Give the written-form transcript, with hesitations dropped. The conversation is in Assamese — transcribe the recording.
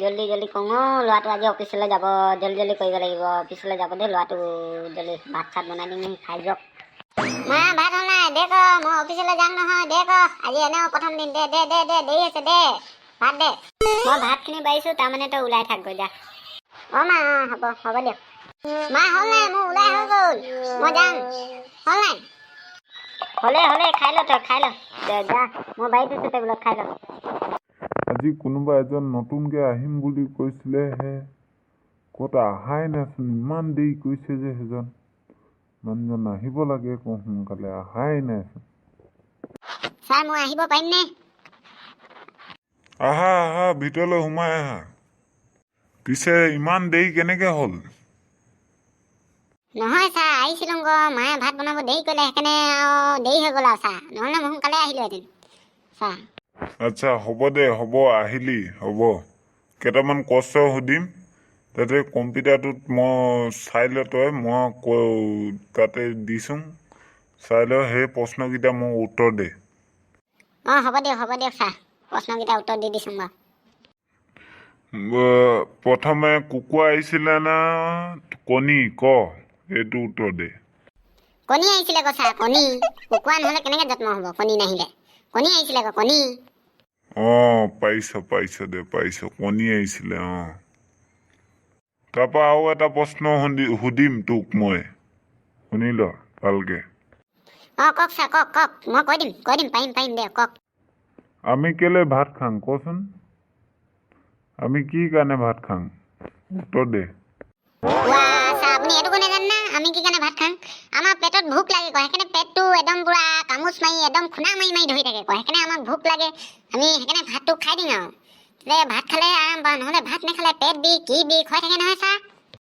জলদি জলদি কওঁ ল'ৰাটো আজি অফিচলৈ যাব, জলদি জলদি কৰিব লাগিব। অফিচলৈ যাব দেই ল'ৰাটো, জলদি ভাত চাত বনাই দিম, খাই যাওক। মা ভাত হ'ল নাই? দে ক, মই অফিচলৈ যাম নহয়, দে ক। আজি এনেও প্ৰথম দিন, দে দে দে দে, দেৰি আছে, দে ভাত দে। মই ভাতখিনি বাঢ়িছোঁ, তাৰমানে তই ওলাই থাকগৈ যা। মা হ'ব হ'ব দিয়ক। মা হ'ল নাই? মোৰ ওলাই হৈ গ'ল, মই যাম। হ'ল নাই? হ'লে খাই ল, তই খাই ল, দে যা, মই বাঢ়ি থৈছোঁ টেবুলত, খাই ল। আজি কোনোবা এজন নতুনকে আহিম বুলি কৈছিলেহে, ক'ত অহাই নাইচোন। ইমান দেৰি কৰিছে যে সেইজন মানুহজন আহিব লাগে আকৌ সোনকালে, অহাই নাইচোন। ছাৰ মই আহিব পাৰিম নে? আহা আহা, ভিতৰলৈ সোমাই আহা। পিছে ইমান দেৰি কেনেকে হ'ল? নহয় ছাৰ, আহিছিলোঁ আকৌ মায়ে ভাত বনাব দেৰি কৰিলে, সেইকাৰণে আৰু দেৰি হৈ গ'ল আৰু ছাৰ, নহ'লে মই সোনকালে আহিলোঁহেঁতেন ছাৰ। আচ্ছা হ'ব দে, হ'ব আহিলি, হ'ব। কেইটামান প্ৰশ্ন সুধিম, তাতে কম্পিউটাৰটোত মই চাই ল, তই মই তাতে দিছোঁ, চাই ল, সেই প্ৰশ্নকেইটা মোক উত্তৰ দে। অঁ হ'ব দিয়ক ছাৰ, প্ৰশ্নকেইটা উত্তৰ দি দিছোঁ বাৰু। প্ৰথমে কুকুৰা আহিছিলে না কণী, ক এইটো উত্তৰ দে। কণী আহিছিলে আকৌ ছাৰ, কণী। কুকুৰা নহ'লে কেনেকৈ যত্ন হ'ব, কণী নাহিলে। কণী আহিছিলে আকৌ, কণী। অঁ পাৰিছ দে, কণী আহিছিলে, অঁ। তাৰপৰা আৰু এটা প্ৰশ্ন সুধিম তোক মই, শুনি ল ভালকে। অঁ কওক ছাৰ, কওক, মই কৈ দিম, পাৰিম দে, কওক। আমি কেলে ভাত খাং কচোন? আমি কি কাৰণে ভাত খাং, উত্তৰ দে। ছাৰ আপুনি এইটোকো নাজানে না, আমি কি কাৰণে ভাত খাওঁ? আমাৰ পেটত ভোক লাগে কয়, সেইকাৰণে পেটটো একদম পুৰা কামোচ মাৰি একদম খুন্দা মাৰি ধৰি থাকে কয়, সেইকাৰণে আমাক ভোক লাগে, আমি সেইকাৰণে ভাতটো খাই দিওঁ আৰু। ভাত খালে আৰাম পাওঁ, নহ'লে ভাত নাখালে পেট বিষ, কি বিষ হৈ থাকে নহয় ছাৰ।